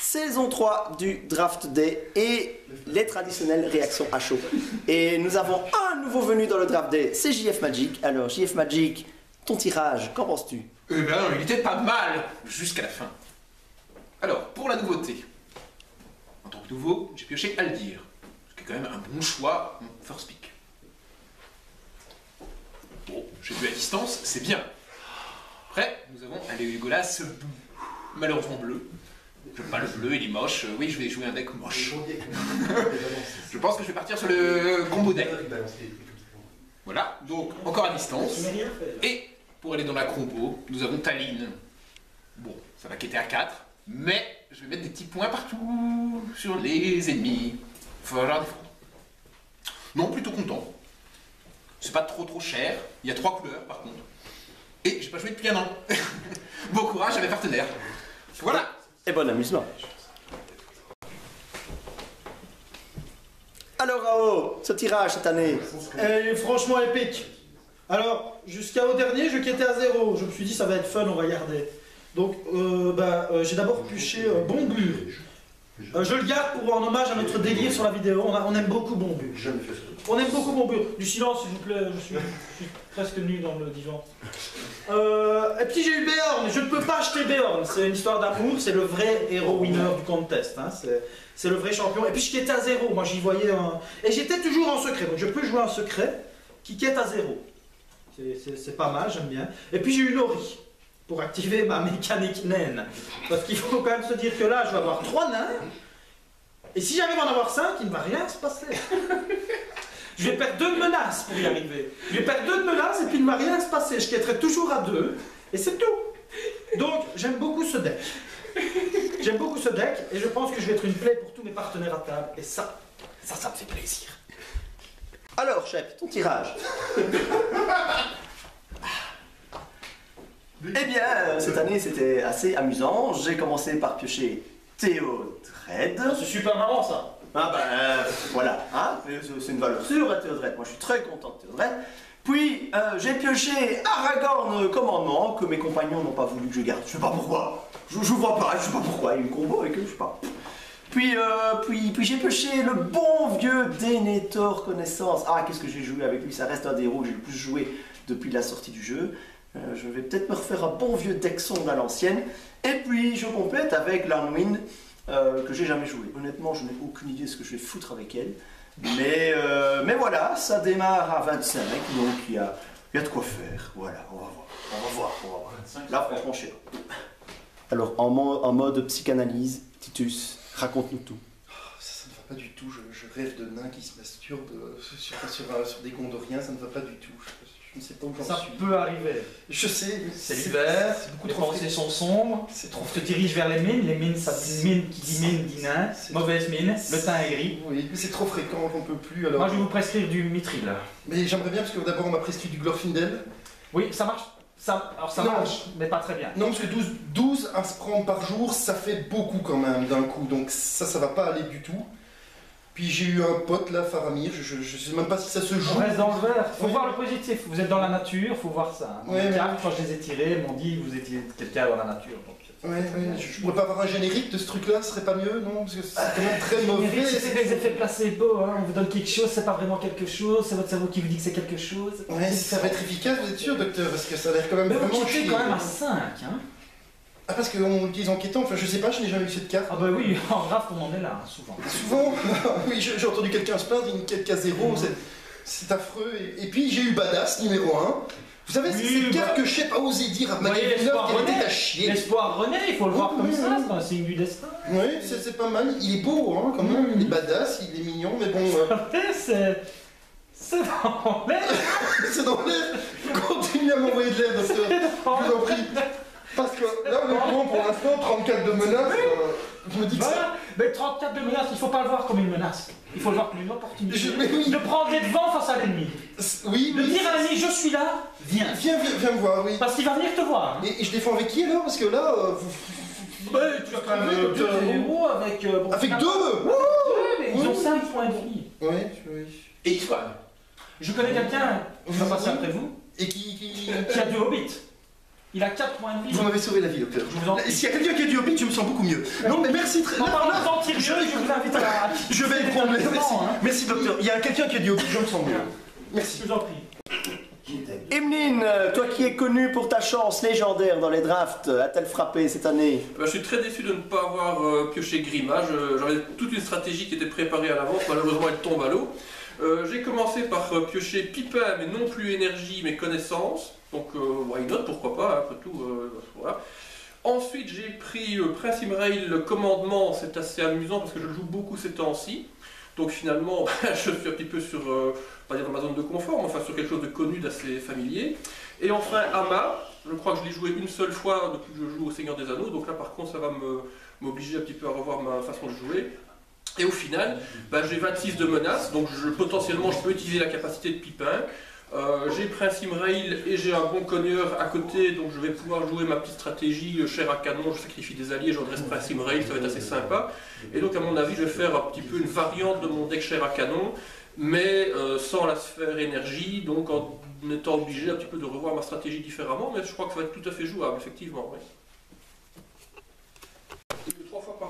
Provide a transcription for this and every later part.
Saison 3 du Draft Day et les traditionnelles réactions à chaud. Et nous avons un nouveau venu dans le Draft Day, c'est JF Magic. Alors JF Magic, ton tirage, qu'en penses-tu? Eh bien, il était pas mal jusqu'à la fin. Alors, pour la nouveauté, en tant que nouveau, j'ai pioché Aldir, ce qui est quand même un bon choix, first pick. Bon, j'ai vu à distance, c'est bien. Après, nous avons un Legolas malheureusement bleu. J'aime pas le bleu, il est moche. Oui, je vais jouer un deck moche. Je pense que je vais partir sur le combo deck. Voilà, donc encore à distance. Et pour aller dans la combo, nous avons Taline. Bon, ça va quitter à 4, mais je vais mettre des petits points partout sur les ennemis. Il va falloir défendre. Non, plutôt content. C'est pas trop cher. Il y a 3 couleurs par contre. Et j'ai pas joué depuis un an. Bon courage à mes partenaires. Voilà. Et bon amusement. Alors Rao, ce tirage cette année? Franchement épique. Alors, jusqu'au dernier, je quittais à 0. Je me suis dit, ça va être fun, on va garder. Donc, j'ai d'abord pioché Bonbu. Je le garde pour en hommage à notre délire sur la vidéo. On aime beaucoup Bonbu. On aime beaucoup Bonbu. Du silence, s'il vous plaît. Je suis presque nu dans le divan. Et puis j'ai eu Beorn. Je ne peux pas acheter Beorn. C'est une histoire d'amour. C'est le vrai héros winner du contest. Hein. C'est le vrai champion. Et puis je quittais à 0. Moi, j'y voyais un... Et j'étais toujours en secret. Donc je peux jouer un secret qui quitte à 0. C'est pas mal, j'aime bien. Et puis j'ai eu Nori pour activer ma mécanique naine. Parce qu'il faut quand même se dire que là, je vais avoir 3 nains. Et si j'arrive à en avoir 5, il ne va rien se passer. Je vais perdre 2 de menaces pour y arriver. Je vais perdre 2 de menaces et puis il ne va rien se passer. Je quitterai toujours à 2. Et c'est tout. Donc, j'aime beaucoup ce deck. J'aime beaucoup ce deck et je pense que je vais être une plaie pour tous mes partenaires à table. Et ça me fait plaisir. Alors chef, ton tirage? Eh bien, cette année c'était assez amusant. J'ai commencé par piocher Théodred. C'est super marrant ça. Ah ben voilà, hein, c'est une valeur sûre à Théodred. Moi je suis très content de Théodred. Puis j'ai pioché Aragorn commandement que mes compagnons n'ont pas voulu que je garde. Je sais pas pourquoi. Je vois pas, je sais pas pourquoi. Il y a une combo avec eux, je sais pas. Puis j'ai pioché le bon vieux Denethor Connaissance. Ah, qu'est-ce que j'ai joué avec lui? Ça reste un des héros que j'ai le plus joué depuis la sortie du jeu. Je vais peut-être me refaire un bon vieux deck sombre à l'ancienne. Et puis je complète avec l'Anwin que j'ai jamais joué. Honnêtement, je n'ai aucune idée de ce que je vais foutre avec elle. Mais voilà, ça démarre à 25, donc il y a de quoi faire. Voilà, on va voir. Là, franchement, je sais pas. Alors, en mode psychanalyse, Titus, raconte-nous tout. Ça ne va pas du tout, je rêve de nains qui se masturbent sur des gondoriens, ça ne va pas du tout. Je ne sais pas où j'en suis. Ça peut arriver. Je sais. C'est l'hiver, les pensées sont sombres, on te dirige vers les mines, ça dit mine, qui dit mine dit nain, mauvaise mine, le teint est gris. Oui, mais c'est trop fréquent, on peut plus alors... Moi je vais vous prescrire du Mithril. Mais j'aimerais bien parce que d'abord on m'a prescrit du Glorfindel. Oui, ça marche. Alors ça marche, mais pas très bien. Non, parce que 12 à se prendre par jour, ça fait beaucoup quand même d'un coup, donc ça va pas aller du tout. Puis j'ai eu un pote là, Faramir, je sais même pas si ça se joue. On reste dans le vert, faut voir le positif, vous êtes dans la nature, faut voir ça. Hein. Ouais, quand je les ai tirés, ils m'ont dit que vous étiez quelqu'un dans la nature. Donc... je pourrais pas avoir un générique de ce truc-là, ce serait pas mieux, non? Parce que c'est quand même très mauvais. C'est des effets placebo, hein. On vous donne quelque chose, c'est pas vraiment quelque chose, c'est votre cerveau qui vous dit que c'est quelque chose. Ouais, ça va être efficace, vous êtes sûr, docteur? Parce que ça a l'air quand même vraiment chier. Mais vous quittez quand même à 5, hein. Ah, parce qu'on l'utilise en quêtant, enfin je sais pas, je n'ai jamais eu cette carte. Ah bah oui, en draft on en est là, souvent. Souvent? Oui, j'ai entendu quelqu'un se plaindre, il y a une quête qu'à 0, c'est affreux. Et puis j'ai eu Badass, numéro 1. Vous savez, c'est cette carte que je n'ai pas osé dire à Magali Villeneuve qu'elle était à chier. L'espoir renaît, il faut le voir comme ça, c'est un signe du destin. Oui, c'est pas mal, il est beau, hein, quand même, il est badass, il est mignon, mais bon... C'est dans l'air. C'est dans l'air. Continue à m'envoyer de l'air, docteur, je vous en prie. Parce que là, honnêtement, pour l'instant, 34 de menaces, je me dis que ça... Mais 34 de menaces, il ne faut pas le voir comme une menace. Il faut le voir comme une opportunité. Oui. De prendre les devants face à l'ennemi. Oui, de dire à l'ennemi, je suis là, viens. Viens me voir, oui. Parce qu'il va venir te voir. Hein. Et je défends avec qui alors? Parce que là, tu as quand même deux héros avec... avec 2 mais ils ont 5 points de vie. Oui. Et histoire. Je connais quelqu'un qui va passer après vous. Et qui a 2 hobbits. Il a 4 points de vie. Vous m'avez sauvé la vie, docteur. Je vous en prie. S'il y a quelqu'un qui a du hobbit, je me sens beaucoup mieux. Non, mais merci très. En parlant d'anti-vieux, je vous invite à... Je vais le prendre, merci. Merci, docteur. Il y a quelqu'un qui a du hobbit, je me sens mieux. Merci. Je vous en prie. Emeline, toi qui es connue pour ta chance légendaire dans les drafts, a-t-elle frappé cette année? Je suis très déçu de ne pas avoir pioché Grima. J'avais toute une stratégie qui était préparée à l'avance, malheureusement elle tombe à l'eau. J'ai commencé par piocher Pipin, mais non plus énergie, mais connaissance. Donc, why not, pourquoi pas, après tout, voilà. Ensuite, j'ai pris Prince Imrail, le commandement, c'est assez amusant parce que je le joue beaucoup ces temps-ci. Donc finalement, je suis un petit peu sur, pas dire dans ma zone de confort, mais enfin sur quelque chose de connu, d'assez familier. Et enfin, Ama, je crois que je l'ai joué une seule fois depuis que je joue au Seigneur des Anneaux, donc là par contre ça va m'obliger un petit peu à revoir ma façon de jouer. Et au final, j'ai 26 de menaces, donc potentiellement je peux utiliser la capacité de Pipin. J'ai Prince Imrail et j'ai un bon cogneur à côté, donc je vais pouvoir jouer ma petite stratégie chair à canon, je sacrifie des alliés, je redresse Prince Imrail, ça va être assez sympa. Et donc à mon avis je vais faire un petit peu une variante de mon deck chair à canon, mais sans la sphère énergie, donc en étant obligé un petit peu de revoir ma stratégie différemment, mais je crois que ça va être tout à fait jouable, effectivement. Oui.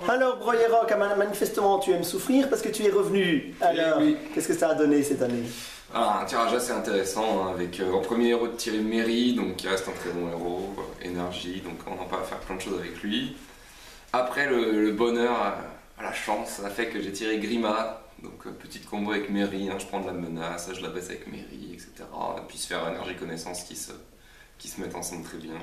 Alors, Broyerock, manifestement, tu aimes souffrir parce que tu es revenu. Alors, oui. qu'est-ce que ça a donné cette année? Un tirage assez intéressant, hein, avec en premier héros de tirer Merry, donc qui reste un très bon héros, énergie, donc on en peut faire plein de choses avec lui. Après, le bonheur, la chance, ça a fait que j'ai tiré Grima, donc petite combo avec Merry, hein, je prends de la menace, je la baisse avec Merry, etc. Et puis se faire énergie connaissance qui se mettent ensemble très bien.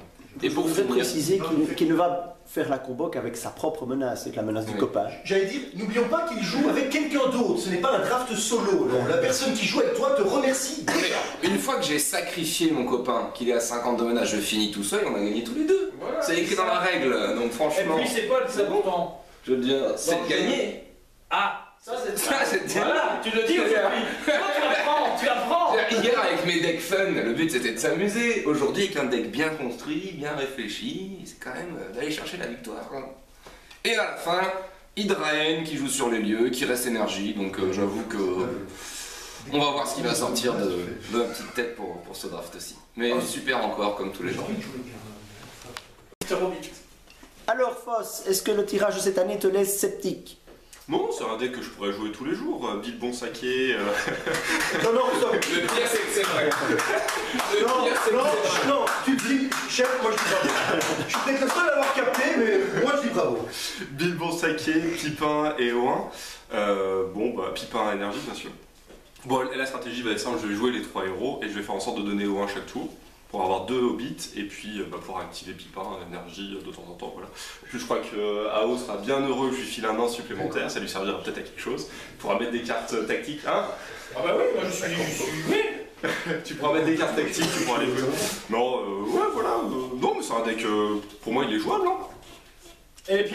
Et pour vous préciser qu'il ne va faire la combo qu'avec sa propre menace, avec la menace du copain. J'allais dire, n'oublions pas qu'il joue avec quelqu'un d'autre, ce n'est pas un draft solo. Non. La personne qui joue avec toi te remercie déjà. Une fois que j'ai sacrifié mon copain, qu'il est à 50 de menace, je finis tout seul, on a gagné tous les deux. Voilà, c'est écrit dans la règle, donc franchement... Et puis c'est quoi le plus important? Je veux dire, c'est de gagner. Ah, ça c'est voilà, tu le dis aujourd'hui. Tu apprends. Hier avec mes decks fun, le but c'était de s'amuser. Aujourd'hui avec un deck bien construit, bien réfléchi, c'est quand même d'aller chercher la victoire. Hein. Et à la fin, Hydraen qui joue sur les lieux, qui reste énergie, donc j'avoue que on va voir ce qui va sortir de ma petite tête pour ce draft aussi. Mais super encore comme tous les gens. Alors Foss, est-ce que le tirage de cette année te laisse sceptique? Non, c'est un deck que je pourrais jouer tous les jours. Bill Bonsaké. Non, Le pire c'est que c'est vrai. Non, tu te dis, chef, moi je dis bravo. Je suis peut-être le seul à l'avoir capté, mais moi je dis bravo. Bill Bonsaké, Pipin et Oin. Pipin énergie, bien sûr. Bon, la stratégie va être simple, je vais jouer les 3 héros et je vais faire en sorte de donner Oin chaque tour. Pour avoir 2 hobbits et puis pour activer Pipin, énergie de temps en temps, voilà. Puis je crois que Ao sera bien heureux que je lui file un nain supplémentaire, ça lui servira peut-être à quelque chose. Il pourra mettre des cartes tactiques, hein. Ah bah oui, moi je suis... Tu pourras mettre des cartes tactiques, tu pourras les jouer. Non, ouais, voilà, non mais c'est un deck, pour moi il est jouable, hein. Et puis